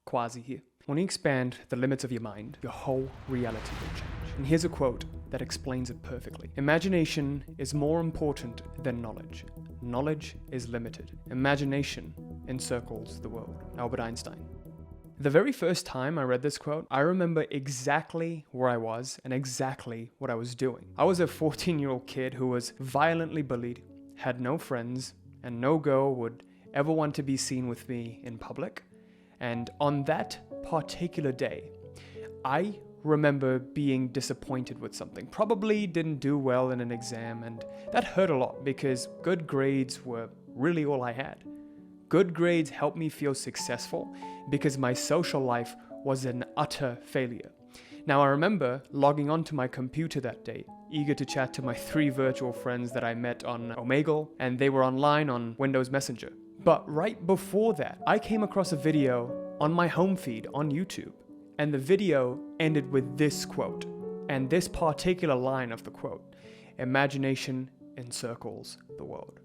Quazi here. When you expand the limits of your mind, your whole reality will change. And here's a quote that explains it perfectly. Imagination is more important than knowledge. Knowledge is limited. Imagination encircles the world. Albert Einstein. The very first time I read this quote, I remember exactly where I was and exactly what I was doing. I was a 14-year-old kid who was violently bullied, had no friends, and no girl would ever want to be seen with me in public. And on that particular day, I remember being disappointed with something. Probably didn't do well in an exam, and that hurt a lot because good grades were really all I had. Good grades helped me feel successful because my social life was an utter failure. Now I remember logging onto my computer that day, eager to chat to my 3 virtual friends that I met on Omegle, and they were online on Windows Messenger. But right before that, I came across a video on my home feed on YouTube, and the video ended with this quote, and this particular line of the quote: "Imagination encircles the world."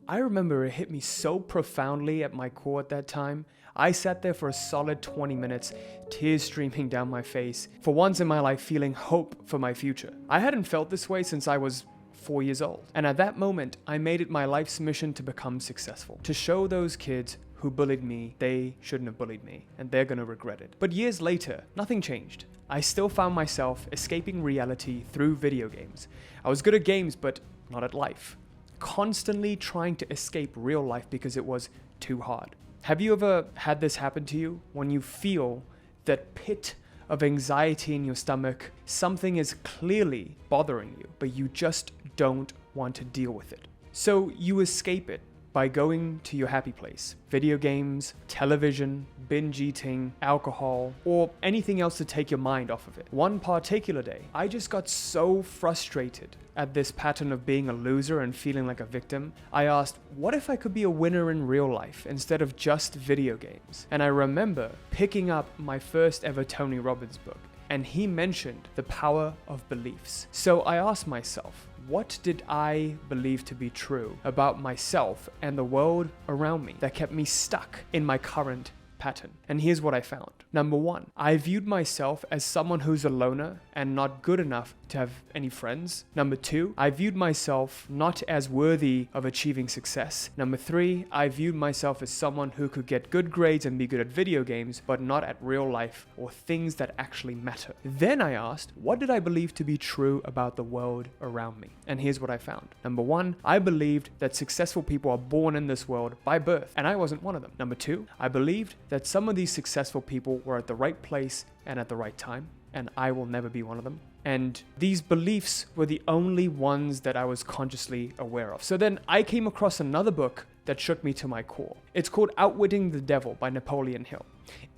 I remember it hit me so profoundly at my core at that time. I sat there for a solid 20 minutes, tears streaming down my face, for once in my life feeling hope for my future. I hadn't felt this way since I was 4 years old. And at that moment, I made it my life's mission to become successful, to show those kids who bullied me they shouldn't have bullied me, and they're gonna regret it. But years later, nothing changed. I still found myself escaping reality through video games. I was good at games, but not at life. Constantly trying to escape real life because it was too hard. Have you ever had this happen to you? When you feel that pit of anxiety in your stomach, something is clearly bothering you, but you just don't want to deal with it. So you escape it by going to your happy place. Video games, television, binge eating, alcohol, or anything else to take your mind off of it. One particular day, I just got so frustrated at this pattern of being a loser and feeling like a victim. I asked, what if I could be a winner in real life instead of just video games? And I remember picking up my first ever Tony Robbins book, and he mentioned the power of beliefs. So I asked myself, what did I believe to be true about myself and the world around me that kept me stuck in my current pattern? And here's what I found. Number 1, I viewed myself as someone who's a loner and not good enough to have any friends. Number 2, I viewed myself not as worthy of achieving success. Number 3, I viewed myself as someone who could get good grades and be good at video games, but not at real life or things that actually matter. Then I asked, what did I believe to be true about the world around me? And here's what I found. Number 1, I believed that successful people are born in this world by birth, and I wasn't one of them. Number 2, I believed that some of these successful people were at the right place and at the right time, and I will never be one of them. And these beliefs were the only ones that I was consciously aware of. So then I came across another book that shook me to my core. It's called Outwitting the Devil by Napoleon Hill.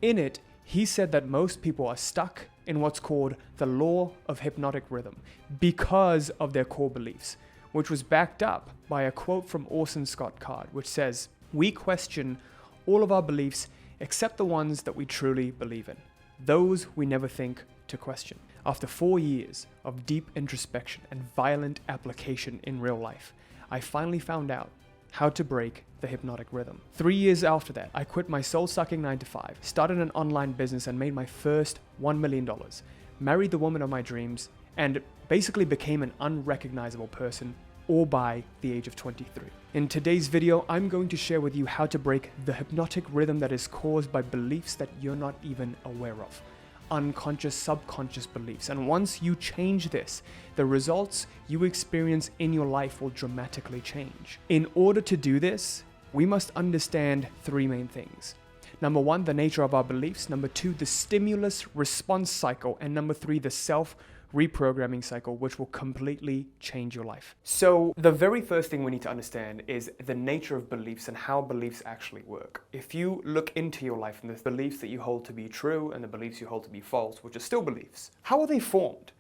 In it, he said that most people are stuck in what's called the law of hypnotic rhythm because of their core beliefs, which was backed up by a quote from Orson Scott Card, which says, "We question all of our beliefs except the ones that we truly believe in. Those we never think to question." After 4 years of deep introspection and violent application in real life, I finally found out how to break the hypnotic rhythm. 3 years after that, I quit my soul-sucking 9-to-5, started an online business and made my first $1 million, married the woman of my dreams, and basically became an unrecognizable person, all by the age of 23. In today's video, I'm going to share with you how to break the hypnotic rhythm that is caused by beliefs that you're not even aware of. Unconscious, subconscious beliefs. And once you change this, the results you experience in your life will dramatically change. In order to do this, we must understand 3 main things. Number 1, the nature of our beliefs. Number 2, the stimulus response cycle. And number 3, the self-reprogramming cycle, which will completely change your life. So the very first thing we need to understand is the nature of beliefs and how beliefs actually work. If you look into your life and the beliefs that you hold to be true and the beliefs you hold to be false, which are still beliefs, how are they formed?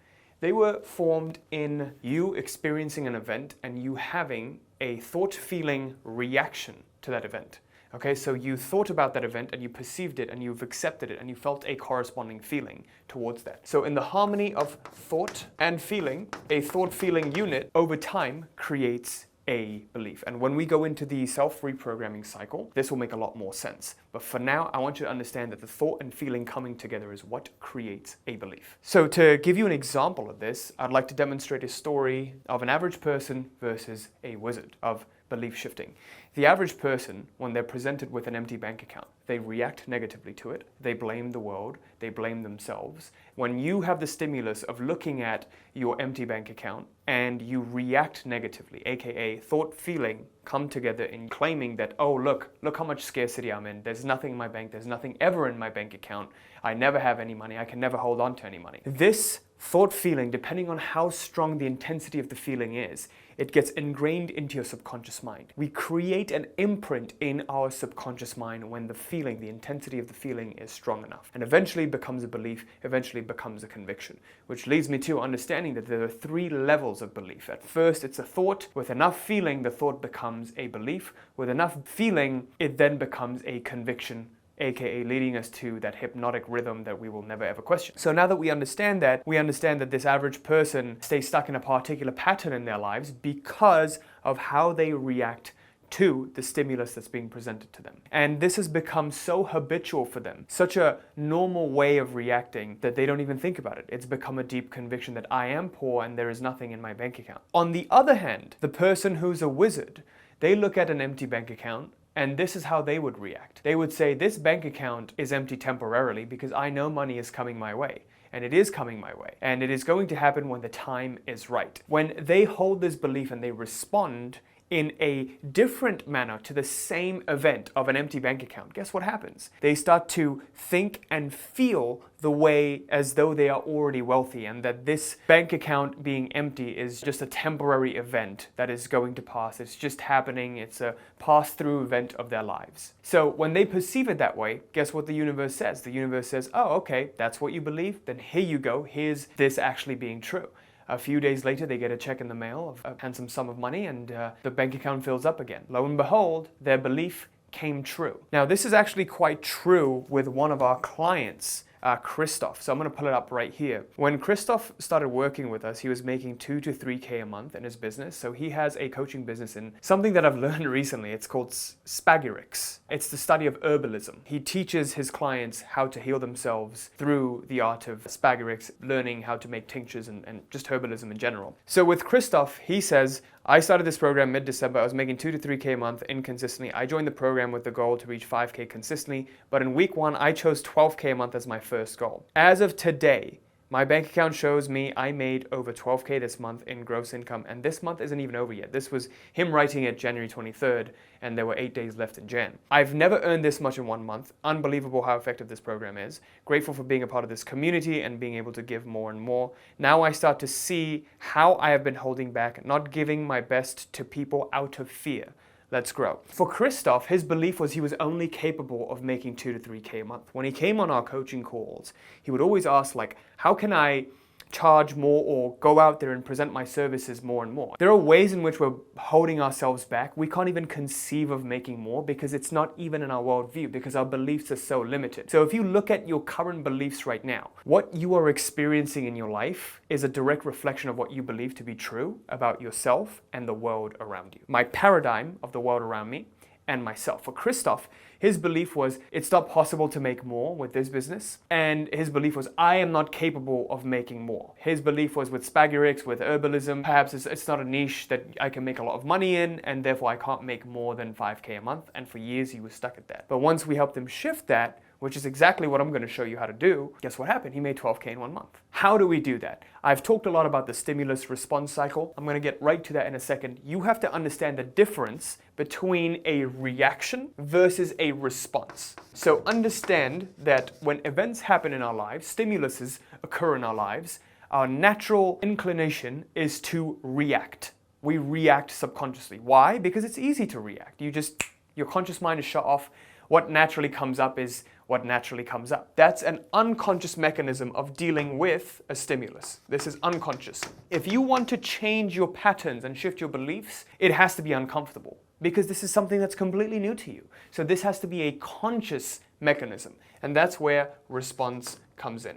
They were formed in you experiencing an event and you having a thought-feeling reaction to that event. Okay, so you thought about that event and you perceived it and you've accepted it and you felt a corresponding feeling towards that. So in the harmony of thought and feeling, a thought-feeling unit over time creates a belief. And when we go into the self-reprogramming cycle, this will make a lot more sense. But for now, I want you to understand that the thought and feeling coming together is what creates a belief. So to give you an example of this, I'd like to demonstrate a story of an average person versus a wizard of belief shifting. The average person, when they're presented with an empty bank account, they react negatively to it. They blame the world. They blame themselves. When you have the stimulus of looking at your empty bank account and you react negatively, aka thought, feeling, come together in claiming that, oh, look how much scarcity I'm in. There's nothing in my bank. There's nothing ever in my bank account. I never have any money. I can never hold on to any money. This thought, feeling, depending on how strong the intensity of the feeling is, it gets ingrained into your subconscious mind. We create an imprint in our subconscious mind when the feeling, the intensity of the feeling is strong enough. And eventually it becomes a belief, eventually it becomes a conviction. Which leads me to understanding that there are 3 levels of belief. At first, it's a thought. With enough feeling, the thought becomes a belief. With enough feeling, it then becomes a conviction, aka leading us to that hypnotic rhythm that we will never ever question. So now that we understand that this average person stays stuck in a particular pattern in their lives because of how they react to the stimulus that's being presented to them. And this has become so habitual for them, such a normal way of reacting that they don't even think about it. It's become a deep conviction that I am poor and there is nothing in my bank account. On the other hand, the person who's a wizard, they look at an empty bank account and this is how they would react. They would say, this bank account is empty temporarily because I know money is coming my way. And it is coming my way. And it is going to happen when the time is right. When they hold this belief and they respond in a different manner to the same event of an empty bank account, guess what happens? They start to think and feel the way as though they are already wealthy and that this bank account being empty is just a temporary event that is going to pass. It's just happening. It's a pass-through event of their lives. So when they perceive it that way, guess what the universe says? The universe says, oh, okay, that's what you believe? Then here you go. Here's this actually being true. A few days later, they get a check in the mail of a handsome sum of money and the bank account fills up again. Lo and behold, their belief came true. Now, this is actually quite true with one of our clients, Christoph. So I'm going to pull it up right here. When Christoph started working with us, he was making 2 to 3K a month in his business. So he has a coaching business in something that I've learned recently. It's called Spagirics. It's the study of herbalism. He teaches his clients how to heal themselves through the art of Spagirics, learning how to make tinctures and just herbalism in general. So with Christoph, he says, I started this program mid-December. I was making 2 to 3K a month inconsistently. I joined the program with the goal to reach 5K consistently, but in week 1, I chose 12K a month as my first goal. As of today, my bank account shows me I made over 12K this month in gross income, and this month isn't even over yet. This was him writing it January 23rd, and there were 8 days left in Jan. I've never earned this much in 1 month. Unbelievable how effective this program is. Grateful for being a part of this community and being able to give more and more. Now I start to see how I have been holding back, not giving my best to people out of fear. Let's grow. For Christoph, his belief was he was only capable of making 2 to 3K a month. When he came on our coaching calls, he would always ask, like, how can I charge more or go out there and present my services more and more? There are ways in which we're holding ourselves back. We can't even conceive of making more because it's not even in our worldview, because our beliefs are so limited. So if you look at your current beliefs right now, what you are experiencing in your life is a direct reflection of what you believe to be true about yourself and the world around you. My paradigm of the world around me and myself. For Christoph, his belief was it's not possible to make more with this business. And his belief was I am not capable of making more. His belief was with Spagirics, with herbalism, perhaps it's not a niche that I can make a lot of money in, and therefore I can't make more than 5K a month. And for years he was stuck at that. But once we helped him shift that, which is exactly what I'm going to show you how to do, guess what happened? He made 12K in 1 month. How do we do that? I've talked a lot about the stimulus response cycle. I'm going to get right to that in a second. You have to understand the difference between a reaction versus a response. So understand that when events happen in our lives, stimuluses occur in our lives, our natural inclination is to react. We react subconsciously. Why? Because it's easy to react. Your conscious mind is shut off. What naturally comes up is what naturally comes up. That's an unconscious mechanism of dealing with a stimulus. This is unconscious. If you want to change your patterns and shift your beliefs, it has to be uncomfortable because this is something that's completely new to you. So this has to be a conscious mechanism, and that's where response comes in.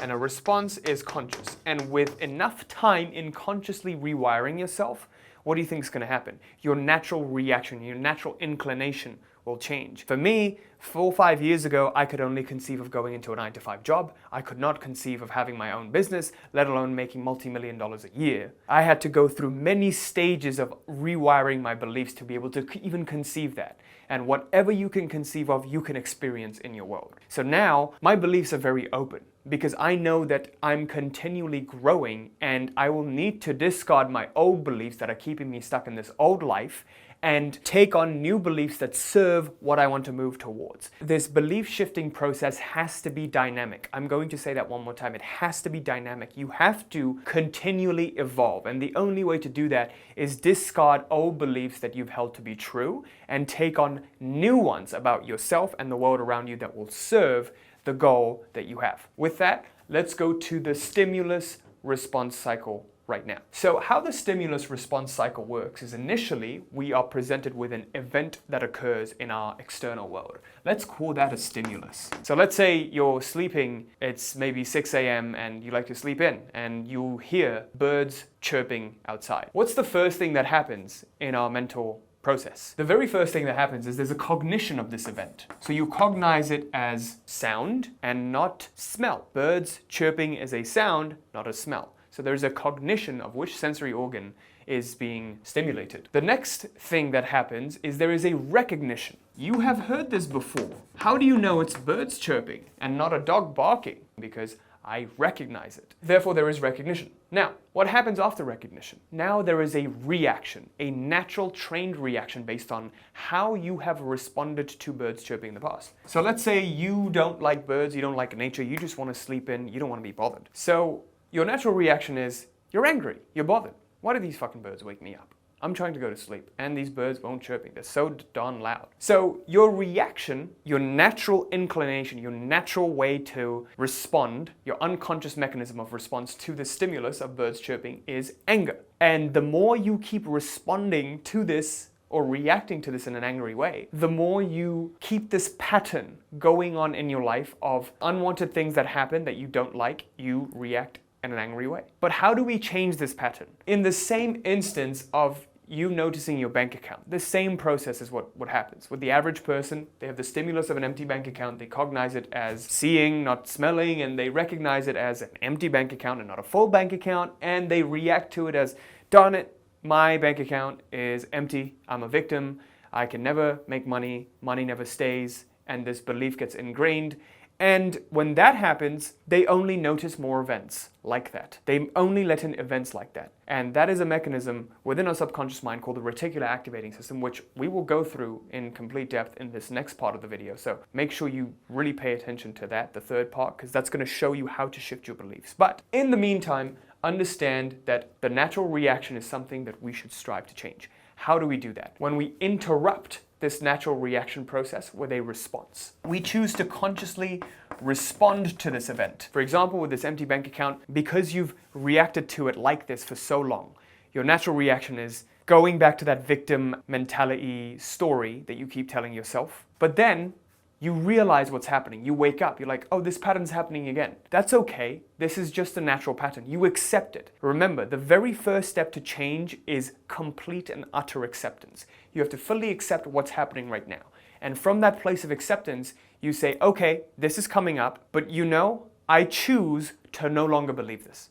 And a response is conscious. And with enough time in consciously rewiring yourself, what do you think is going to happen? Your natural reaction, your natural inclination will change. For me, 4 or 5 years ago, I could only conceive of going into a 9-to-5 job. I could not conceive of having my own business, let alone making multi-million dollars a year. I had to go through many stages of rewiring my beliefs to be able to even conceive that. And whatever you can conceive of, you can experience in your world. So now, my beliefs are very open because I know that I'm continually growing and I will need to discard my old beliefs that are keeping me stuck in this old life and take on new beliefs that serve what I want to move towards. This belief shifting process has to be dynamic. I'm going to say that one more time. It has to be dynamic. You have to continually evolve. And the only way to do that is discard old beliefs that you've held to be true and take on new ones about yourself and the world around you that will serve the goal that you have. With that, let's go to the stimulus response cycle right now. So how the stimulus response cycle works is initially we are presented with an event that occurs in our external world. Let's call that a stimulus. So let's say you're sleeping, it's maybe 6 a.m. and you like to sleep in and you hear birds chirping outside. What's the first thing that happens in our mental process? The very first thing that happens is there's a cognition of this event. So you cognize it as sound and not smell. Birds chirping is a sound, not a smell. So there's a cognition of which sensory organ is being stimulated. The next thing that happens is there is a recognition. You have heard this before. How do you know it's birds chirping and not a dog barking? Because I recognize it. Therefore, there is recognition. Now, what happens after recognition? Now there is a reaction, a natural trained reaction based on how you have responded to birds chirping in the past. So let's say you don't like birds, you don't like nature, you just want to sleep in, you don't want to be bothered. So your natural reaction is, you're angry, you're bothered. Why do these fucking birds wake me up? I'm trying to go to sleep, and these birds won't chirping. They're so darn loud. So your reaction, your natural inclination, your natural way to respond, your unconscious mechanism of response to the stimulus of birds chirping is anger. And the more you keep responding to this or reacting to this in an angry way, the more you keep this pattern going on in your life of unwanted things that happen that you don't like, you react in an angry way. But how do we change this pattern? In the same instance of you noticing your bank account, the same process is what happens. With the average person, they have the stimulus of an empty bank account, they cognize it as seeing, not smelling, and they recognize it as an empty bank account and not a full bank account, and they react to it as, darn it, my bank account is empty, I'm a victim, I can never make money, money never stays, and this belief gets ingrained. And when that happens, they only notice more events like that. They only let in events like that. And that is a mechanism within our subconscious mind called the reticular activating system, which we will go through in complete depth in this next part of the video. So make sure you really pay attention to that, the third part, because that's going to show you how to shift your beliefs. But in the meantime, understand that the natural reaction is something that we should strive to change. How do we do that? When we interrupt this natural reaction process with a response. We choose to consciously respond to this event. For example, with this empty bank account, because you've reacted to it like this for so long, your natural reaction is going back to that victim mentality story that you keep telling yourself. But then you realize what's happening. You wake up, you're like, oh, this pattern's happening again. That's okay. This is just a natural pattern. You accept it. Remember, the very first step to change is complete and utter acceptance. You have to fully accept what's happening right now. And from that place of acceptance, you say, okay, this is coming up, but you know, I choose to no longer believe this.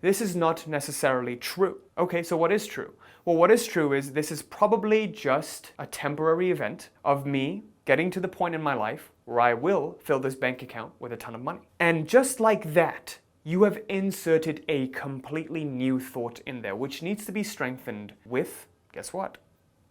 This is not necessarily true. Okay, so what is true? Well, what is true is this is probably just a temporary event of me getting to the point in my life where I will fill this bank account with a ton of money. And just like that, you have inserted a completely new thought in there, which needs to be strengthened with, guess what?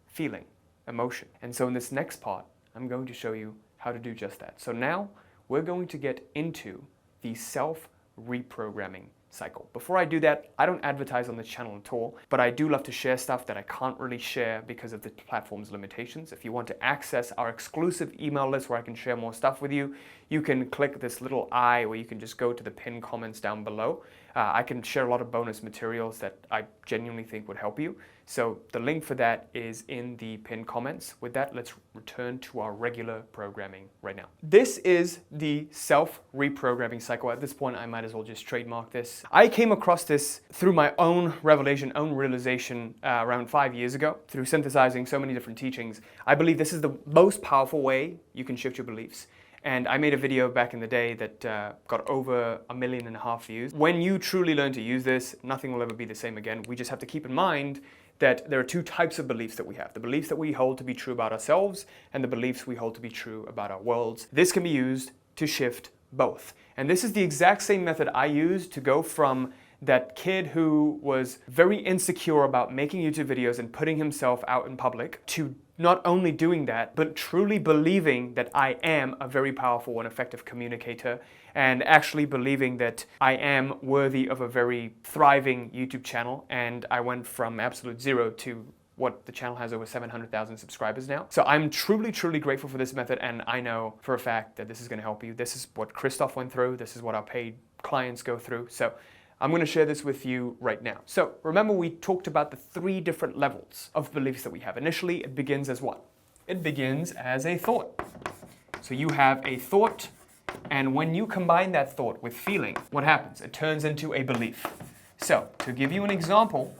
Feeling, emotion. And so in this next part, I'm going to show you how to do just that. So now we're going to get into the self-reprogramming cycle. Before I do that, I don't advertise on this channel at all, but I do love to share stuff that I can't really share because of the platform's limitations. If you want to access our exclusive email list where I can share more stuff with you, you can click this little I where you can just go to the pinned comments down below. I can share a lot of bonus materials that I genuinely think would help you. So the link for that is in the pinned comments. With that, let's return to our regular programming right now. This is the self-reprogramming cycle. At this point, I might as well just trademark this. I came across this through my own revelation, own realization around 5 years ago, through synthesizing so many different teachings. I believe this is the most powerful way you can shift your beliefs. And I made a video back in the day that got over 1.5 million views. When you truly learn to use this, nothing will ever be the same again. We just have to keep in mind that there are two types of beliefs that we have. The beliefs that we hold to be true about ourselves and the beliefs we hold to be true about our worlds. This can be used to shift both. And this is the exact same method I used to go from that kid who was very insecure about making YouTube videos and putting himself out in public to not only doing that, but truly believing that I am a very powerful and effective communicator, and actually believing that I am worthy of a very thriving YouTube channel. And I went from absolute zero to what the channel has over 700,000 subscribers now. So I'm truly, truly grateful for this method, and I know for a fact that this is gonna help you. This is what Christoph went through. This is what our paid clients go through. So I'm going to share this with you right now. So remember, we talked about the 3 different levels of beliefs that we have. Initially, it begins as what? It begins as a thought. So you have a thought, and when you combine that thought with feeling, what happens? It turns into a belief. So to give you an example,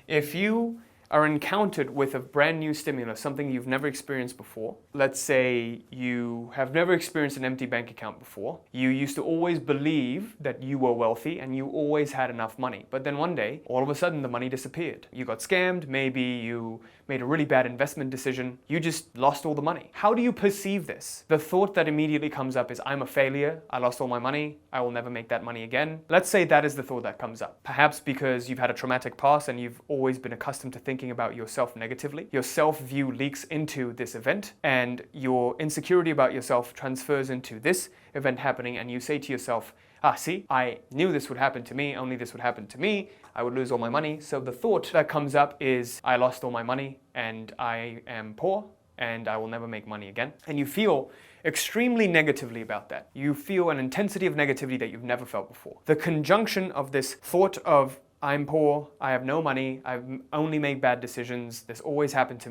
if you are encountered with a brand new stimulus, something you've never experienced before. Let's say you have never experienced an empty bank account before. You used to always believe that you were wealthy and you always had enough money. But then one day, all of a sudden, the money disappeared. You got scammed, maybe you made a really bad investment decision. You just lost all the money. How do you perceive this? The thought that immediately comes up is, I'm a failure, I lost all my money, I will never make that money again. Let's say that is the thought that comes up. Perhaps because you've had a traumatic past and you've always been accustomed to thinking about yourself negatively. Your self-view leaks into this event, and your insecurity about yourself transfers into this event happening, and you say to yourself, see, I knew this would happen to me, only this would happen to me, I would lose all my money. So the thought that comes up is, I lost all my money, and I am poor, and I will never make money again. And you feel extremely negatively about that. You feel an intensity of negativity that you've never felt before. The conjunction of this thought of, I'm poor, I have no money, I only make bad decisions, this always happens to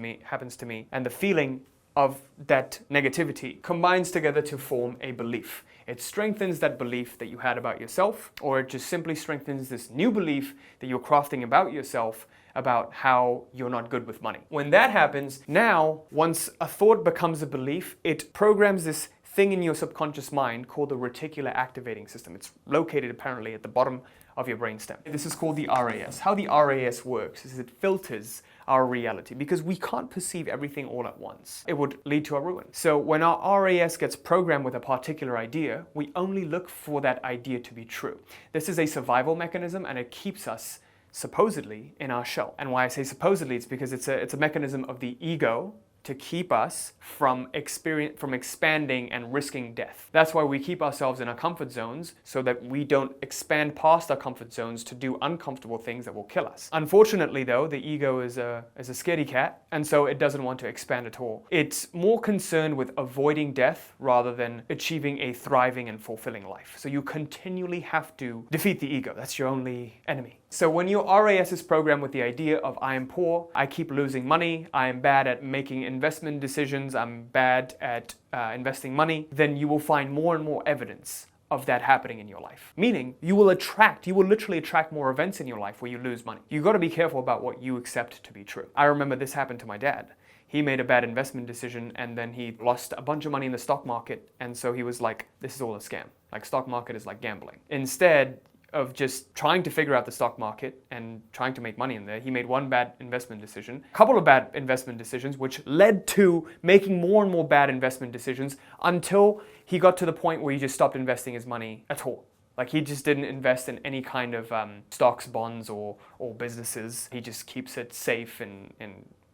me, and the feeling of that negativity combines together to form a belief. It strengthens that belief that you had about yourself, or it just simply strengthens this new belief that you're crafting about yourself, about how you're not good with money. When that happens, now, once a thought becomes a belief, it programs this thing in your subconscious mind called the reticular activating system. It's located apparently at the bottom of your brainstem. This is called the RAS. How the RAS works is it filters our reality because we can't perceive everything all at once. It would lead to our ruin. So when our RAS gets programmed with a particular idea, we only look for that idea to be true. This is a survival mechanism, and it keeps us supposedly in our shell. And why I say supposedly, it's because it's a mechanism of the ego to keep us from expanding and risking death. That's why we keep ourselves in our comfort zones, so that we don't expand past our comfort zones to do uncomfortable things that will kill us. Unfortunately though, the ego is a scaredy cat, and so it doesn't want to expand at all. It's more concerned with avoiding death rather than achieving a thriving and fulfilling life. So you continually have to defeat the ego. That's your only enemy. So when your RAS is programmed with the idea of, I am poor, I keep losing money, I am bad at making investment decisions, I'm bad at investing money, then you will find more and more evidence of that happening in your life. Meaning, you will literally attract more events in your life where you lose money. You've got to be careful about what you accept to be true. I remember this happened to my dad. He made a bad investment decision, and then he lost a bunch of money in the stock market, and so he was like, this is all a scam. Like, stock market is like gambling. Instead of just trying to figure out the stock market and trying to make money in there, he made one bad investment decision, a couple of bad investment decisions, which led to making more and more bad investment decisions until he got to the point where he just stopped investing his money at all. Like, he just didn't invest in any kind of stocks, bonds, or businesses. He just keeps it safe in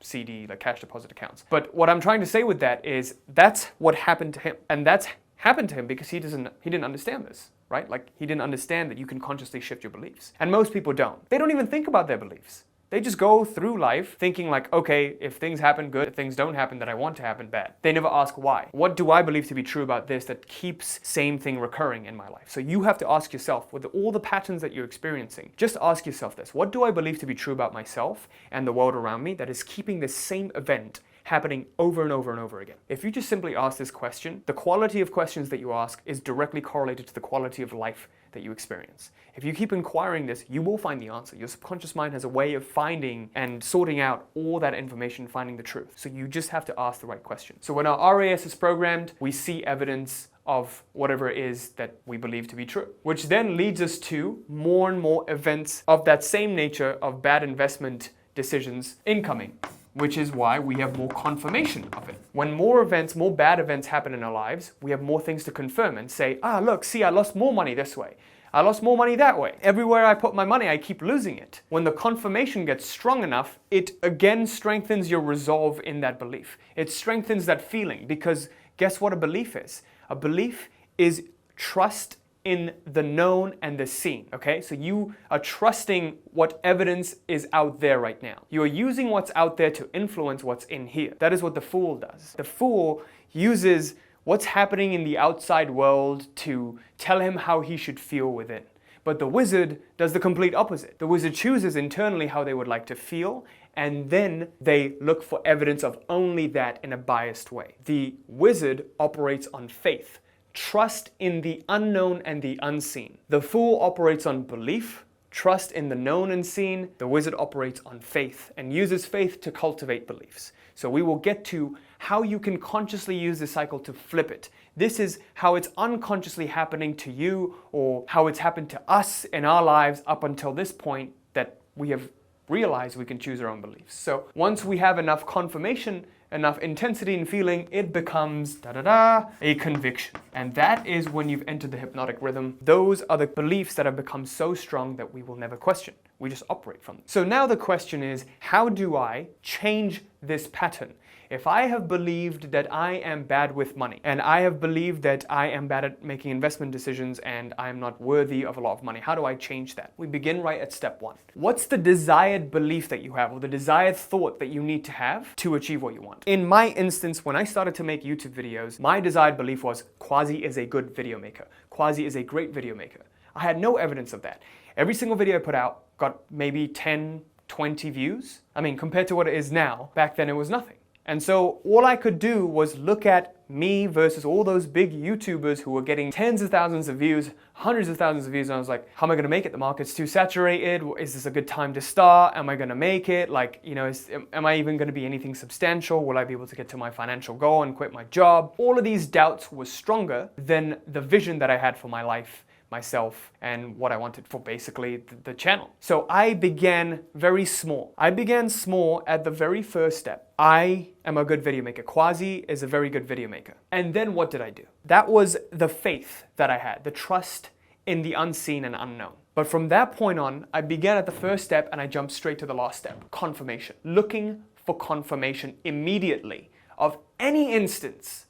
CD, like cash deposit accounts. But what I'm trying to say with that is that's what happened to him. And that's happened to him because he didn't understand this. Right? Like, he didn't understand that you can consciously shift your beliefs. And most people don't. They don't even think about their beliefs. They just go through life thinking like, okay, if things happen, good. If things don't happen that I want to happen, bad. They never ask why. What do I believe to be true about this that keeps same thing recurring in my life? So you have to ask yourself, with all the patterns that you're experiencing, just ask yourself this. What do I believe to be true about myself and the world around me that is keeping this same event happening over and over and over again? If you just simply ask this question, the quality of questions that you ask is directly correlated to the quality of life that you experience. If you keep inquiring this, you will find the answer. Your subconscious mind has a way of finding and sorting out all that information, finding the truth. So you just have to ask the right question. So when our RAS is programmed, we see evidence of whatever it is that we believe to be true, which then leads us to more and more events of that same nature of bad investment decisions incoming, which is why we have more confirmation of it. When more events, more bad events happen in our lives, we have more things to confirm and say, look, see, I lost more money this way. I lost more money that way. Everywhere I put my money, I keep losing it. When the confirmation gets strong enough, it again strengthens your resolve in that belief. It strengthens that feeling, because guess what a belief is? A belief is trust in the known and the seen, okay? So you are trusting what evidence is out there right now. You are using what's out there to influence what's in here. That is what the fool does. The fool uses what's happening in the outside world to tell him how he should feel within. But the wizard does the complete opposite. The wizard chooses internally how they would like to feel, and then they look for evidence of only that in a biased way. The wizard operates on faith. Trust in the unknown and the unseen. The fool operates on belief, trust in the known and seen. The wizard operates on faith and uses faith to cultivate beliefs. So we will get to how you can consciously use this cycle to flip it. This is how it's unconsciously happening to you, or how it's happened to us in our lives up until this point that we have realized we can choose our own beliefs. So once we have enough confirmation, enough intensity and feeling, it becomes a conviction. And that is when you've entered the hypnotic rhythm. Those are the beliefs that have become so strong that we will never question. We just operate from them. So now the question is, how do I change this pattern? If I have believed that I am bad with money, and I have believed that I am bad at making investment decisions and I am not worthy of a lot of money, how do I change that? We begin right at step one. What's the desired belief that you have, or the desired thought that you need to have to achieve what you want? In my instance, when I started to make YouTube videos, my desired belief was Quazi is a good video maker. Quazi is a great video maker. I had no evidence of that. Every single video I put out got maybe 10, 20 views. I mean, compared to what it is now, back then it was nothing. And so all I could do was look at me versus all those big YouTubers who were getting tens of thousands of views, hundreds of thousands of views, and I was like, how am I going to make it? The market's too saturated. Is this a good time to start? Am I going to make it? Like, you know, am I even going to be anything substantial? Will I be able to get to my financial goal and quit my job? All of these doubts were stronger than the vision that I had for my life, myself, and what I wanted for basically the channel. So I began very small. I began small at the very first step. I am a good video maker. Quazi is a very good video maker. And then what did I do? That was the faith that I had, the trust in the unseen and unknown. But from that point on, I began at the first step and I jumped straight to the last step, confirmation. Looking for confirmation immediately of any instance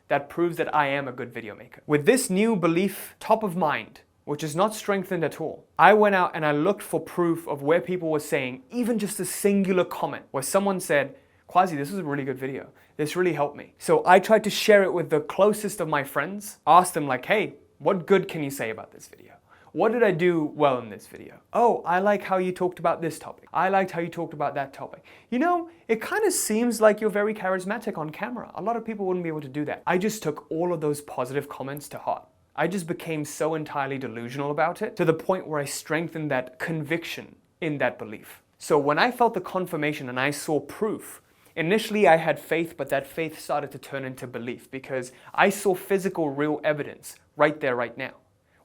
that proves that I am a good video maker. With this new belief top of mind, which is not strengthened at all, I went out and I looked for proof of where people were saying, even just a singular comment, where someone said, Quazi, this is a really good video. This really helped me. So I tried to share it with the closest of my friends, asked them like, hey, what good can you say about this video? What did I do well in this video? Oh, I like how you talked about this topic. I liked how you talked about that topic. You know, it kind of seems like you're very charismatic on camera. A lot of people wouldn't be able to do that. I just took all of those positive comments to heart. I just became so entirely delusional about it to the point where I strengthened that conviction in that belief. So when I felt the confirmation and I saw proof, initially I had faith, but that faith started to turn into belief because I saw physical, real evidence right there, right now,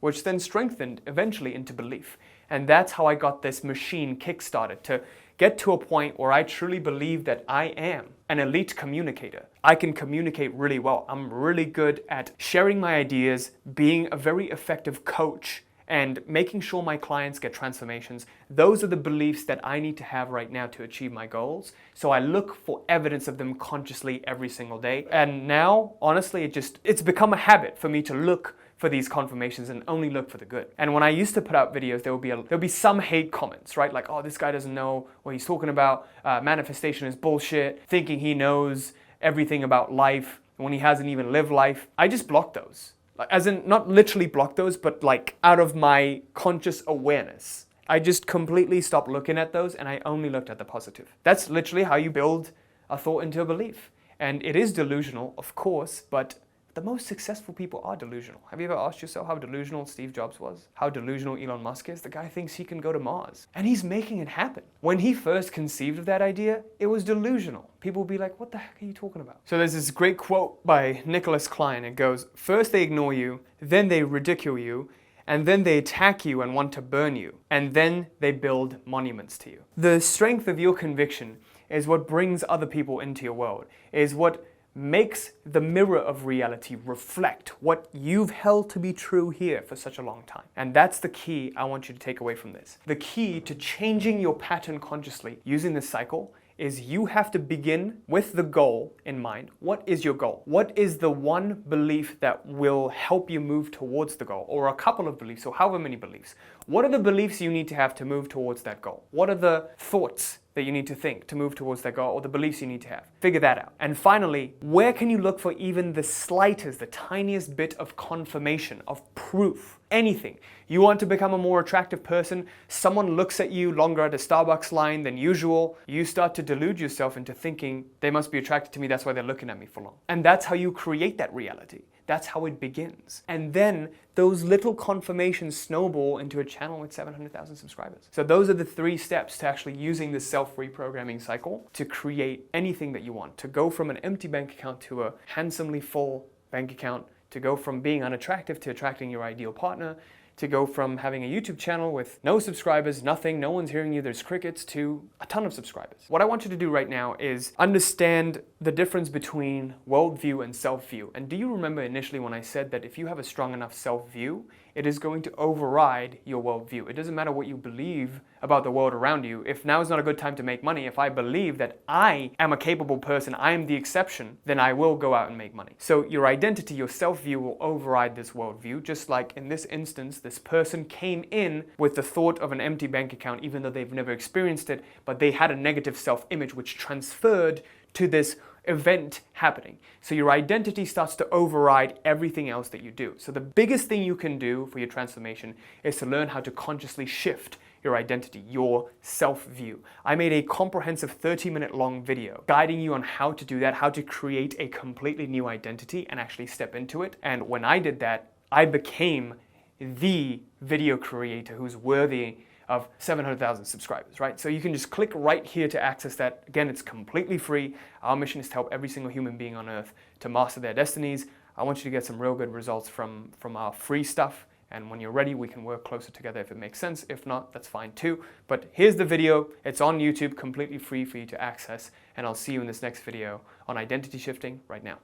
which then strengthened eventually into belief. And that's how I got this machine kickstarted to get to a point where I truly believe that I am an elite communicator. I can communicate really well. I'm really good at sharing my ideas, being a very effective coach, and making sure my clients get transformations. Those are the beliefs that I need to have right now to achieve my goals. So I look for evidence of them consciously every single day. And now, honestly, it's become a habit for me to look for these confirmations and only look for the good. And when I used to put out videos, there'll be some hate comments, right? Like, oh, this guy doesn't know what he's talking about. Manifestation is bullshit. Thinking he knows everything about life when he hasn't even lived life. I just blocked those. As in, not literally blocked those, but like out of my conscious awareness. I just completely stopped looking at those and I only looked at the positive. That's literally how you build a thought into a belief. And it is delusional, of course, but the most successful people are delusional. Have you ever asked yourself how delusional Steve Jobs was? How delusional Elon Musk is? The guy thinks he can go to Mars. And he's making it happen. When he first conceived of that idea, it was delusional. People would be like, what the heck are you talking about? So there's this great quote by Nicholas Klein. It goes, first they ignore you, then they ridicule you, and then they attack you and want to burn you, and then they build monuments to you. The strength of your conviction is what brings other people into your world, is what makes the mirror of reality reflect what you've held to be true here for such a long time. And that's the key I want you to take away from this. The key to changing your pattern consciously using this cycle is you have to begin with the goal in mind. What is your goal? What is the one belief that will help you move towards the goal? Or a couple of beliefs, or however many beliefs. What are the beliefs you need to have to move towards that goal? What are the thoughts that you need to think to move towards that goal, or the beliefs you need to have? Figure that out. And finally, where can you look for even the slightest, the tiniest bit of confirmation, of proof, anything? You want to become a more attractive person, someone looks at you longer at a Starbucks line than usual, you start to delude yourself into thinking, they must be attracted to me, that's why they're looking at me for long. And that's how you create that reality. That's how it begins. And then those little confirmations snowball into a channel with 700,000 subscribers. So those are the 3 steps to actually using the self-reprogramming cycle to create anything that you want. To go from an empty bank account to a handsomely full bank account, to go from being unattractive to attracting your ideal partner, to go from having a YouTube channel with no subscribers, nothing, no one's hearing you, there's crickets, to a ton of subscribers. What I want you to do right now is understand the difference between worldview and self-view. And do you remember initially when I said that if you have a strong enough self-view, it is going to override your worldview. It doesn't matter what you believe about the world around you. If now is not a good time to make money, if I believe that I am a capable person, I am the exception, then I will go out and make money. So your identity, your self-view will override this worldview, just like in this instance, this person came in with the thought of an empty bank account, even though they've never experienced it, but they had a negative self-image which transferred to this event happening. So your identity starts to override everything else that you do. So the biggest thing you can do for your transformation is to learn how to consciously shift your identity, your self-view. I made a comprehensive 30-minute long video guiding you on how to do that, how to create a completely new identity and actually step into it. And when I did that, I became the video creator who's worthy of 700,000 subscribers, right? So you can just click right here to access that. Again, it's completely free. Our mission is to help every single human being on earth to master their destinies. I want you to get some real good results from our free stuff. And when you're ready, we can work closer together if it makes sense. If not, that's fine too. But here's the video. It's on YouTube, completely free for you to access. And I'll see you in this next video on identity shifting right now.